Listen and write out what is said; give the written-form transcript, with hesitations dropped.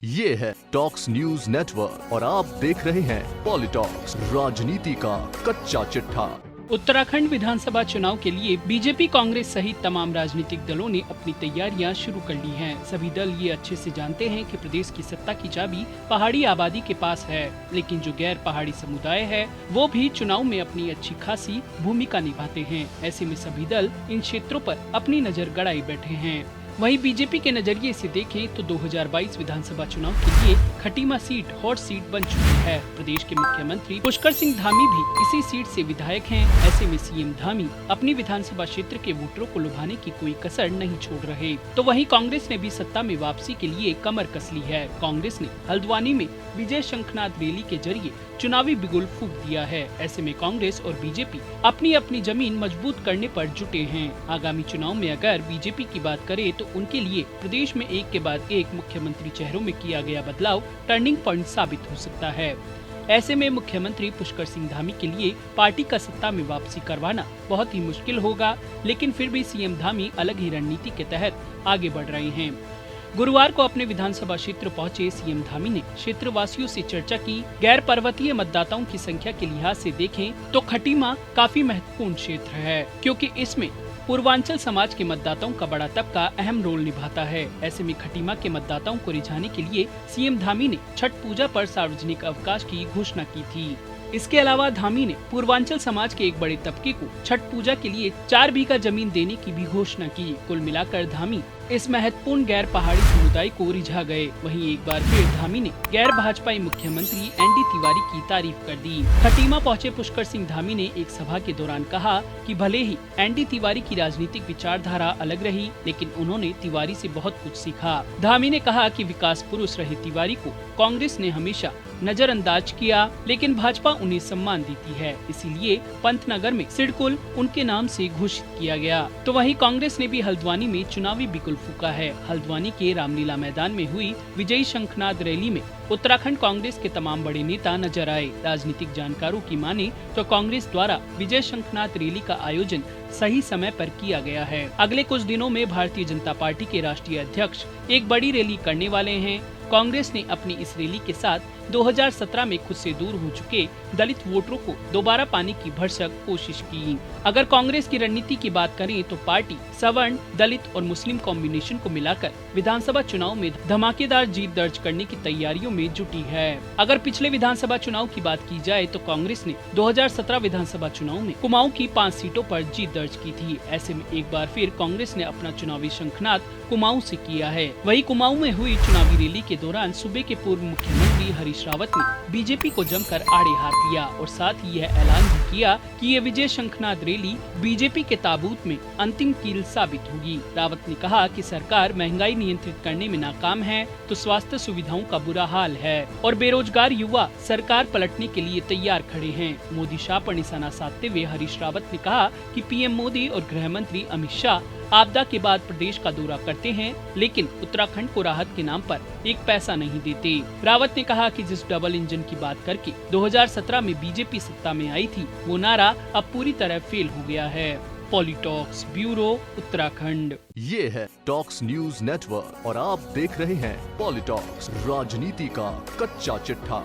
ये है talks news network और आप देख रहे हैं पॉलिटॉक्स, राजनीति का कच्चा चिट्ठा। उत्तराखंड विधानसभा चुनाव के लिए बीजेपी, कांग्रेस सहित तमाम राजनीतिक दलों ने अपनी तैयारियां शुरू कर ली हैं। सभी दल ये अच्छे से जानते हैं कि प्रदेश की सत्ता की चाबी पहाड़ी आबादी के पास है, लेकिन जो गैर पहाड़ी समुदाय है वो भी चुनाव में अपनी अच्छी खासी भूमिका निभाते हैं। ऐसे में सभी दल इन क्षेत्रों पर अपनी नजर गड़ाए बैठे हैं। वहीं बीजेपी के नजरिए से देखें तो 2022 विधानसभा चुनाव के लिए खटीमा सीट हॉट सीट बन चुकी है। प्रदेश के मुख्यमंत्री पुष्कर सिंह धामी भी इसी सीट से विधायक हैं। ऐसे में सीएम धामी अपनी विधानसभा क्षेत्र के वोटरों को लुभाने की कोई कसर नहीं छोड़ रहे। तो वहीं कांग्रेस ने भी सत्ता में वापसी के लिए कमर कस ली है। कांग्रेस ने हल्द्वानी में विजय शंखनाद रैली के जरिए चुनावी बिगुल फूंक दिया है। ऐसे में कांग्रेस और बीजेपी अपनी अपनी जमीन मजबूत करने पर जुटे हैं। आगामी चुनाव में अगर बीजेपी की बात करें तो उनके लिए प्रदेश में एक के बाद एक मुख्यमंत्री चेहरों में किया गया बदलाव टर्निंग पॉइंट साबित हो सकता है। ऐसे में मुख्यमंत्री पुष्कर सिंह धामी के लिए पार्टी का सत्ता में वापसी करवाना बहुत ही मुश्किल होगा, लेकिन फिर भी सीएम धामी अलग ही रणनीति के तहत आगे बढ़ रहे हैं। गुरुवार को अपने विधानसभा क्षेत्र पहुंचे सीएम धामी ने क्षेत्र वासियों से चर्चा की। गैर पर्वतीय मतदाताओं की संख्या के लिहाज से देखें तो खटीमा काफी महत्वपूर्ण क्षेत्र है, क्योंकि इसमें पूर्वांचल समाज के मतदाताओं का बड़ा तबका अहम रोल निभाता है। ऐसे में खटीमा के मतदाताओं को रिझाने के लिए सीएम धामी ने छठ पूजा पर सार्वजनिक अवकाश की घोषणा की थी। इसके अलावा धामी ने पूर्वांचल समाज के एक बड़े तबके को छठ पूजा के लिए 4 बीघा जमीन देने की भी घोषणा की। कुल मिलाकर धामी इस महत्वपूर्ण गैर पहाड़ी समुदाय को रिझा गए। वहीं एक बार फिर धामी ने गैर भाजपाई मुख्यमंत्री एनडी तिवारी की तारीफ कर दी। खटीमा पहुंचे पुष्कर सिंह धामी ने एक सभा के दौरान कहा कि भले ही एनडी तिवारी की राजनीतिक विचारधारा अलग रही, लेकिन उन्होंने तिवारी से बहुत कुछ सीखा। धामी ने कहा कि विकास पुरुष रहे तिवारी को कांग्रेस ने हमेशा नजरअंदाज किया, लेकिन भाजपा उन्हें सम्मान देती है, इसीलिए पंतनगर में सिडकुल उनके नाम से घोषित किया गया। तो वहीं कांग्रेस ने भी हल्द्वानी में चुनावी बिगुल फूका है। हल्द्वानी के रामलीला मैदान में हुई विजयी शंखनाद रैली में उत्तराखंड कांग्रेस के तमाम बड़े नेता नजर आए। राजनीतिक जानकारों की माने तो कांग्रेस द्वारा विजय शंखनाद रैली का आयोजन सही समय पर किया गया है। अगले कुछ दिनों में भारतीय जनता पार्टी के राष्ट्रीय अध्यक्ष एक बड़ी रैली करने वाले हैं। कांग्रेस ने अपनी इस रैली के साथ 2017 में खुद से दूर हो चुके दलित वोटरों को दोबारा पाने की भरसक कोशिश की। अगर कांग्रेस की रणनीति की बात करें तो पार्टी सवर्ण, दलित और मुस्लिम कॉम्बिनेशन को मिलाकर विधानसभा चुनाव में धमाकेदार जीत दर्ज करने की तैयारियों में जुटी है। अगर पिछले विधानसभा चुनाव की बात की जाए तो कांग्रेस ने 2017 विधानसभा चुनाव में कुमाऊं की 5 सीटों पर जीत दर्ज की थी। ऐसे में एक बार फिर कांग्रेस ने अपना चुनावी शंखनाद कुमाऊं से किया है। वहीं कुमाऊं में हुई चुनावी रैली के दौरान सूबे के पूर्व मुख्यमंत्री हरीश रावत ने बीजेपी को जमकर आड़े हाथ लिया और साथ ही यह ऐलान भी किया कि ये विजय शंखनाद रैली बीजेपी के ताबूत में अंतिम कील साबित होगी। रावत ने कहा कि सरकार महंगाई नियंत्रित करने में नाकाम है तो स्वास्थ्य सुविधाओं का बुरा हाल है और बेरोजगार युवा सरकार पलटने के लिए तैयार खड़े हैं। मोदी शाह पर निशाना साधते हुए हरीश रावत ने कहा कि पीएम मोदी और गृह मंत्री अमित शाह आपदा के बाद प्रदेश का दौरा करते हैं, लेकिन उत्तराखंड को राहत के नाम पर एक पैसा नहीं देते। रावत ने कहा कि जिस डबल इंजन की बात करके 2017 में बीजेपी सत्ता में आई थी, वो नारा अब पूरी तरह फेल हो गया है। पॉलिटॉक्स ब्यूरो, उत्तराखंड। ये है टॉक्स न्यूज नेटवर्क और आप देख रहे हैं पॉलिटॉक्स, राजनीति का कच्चा चिट्ठा।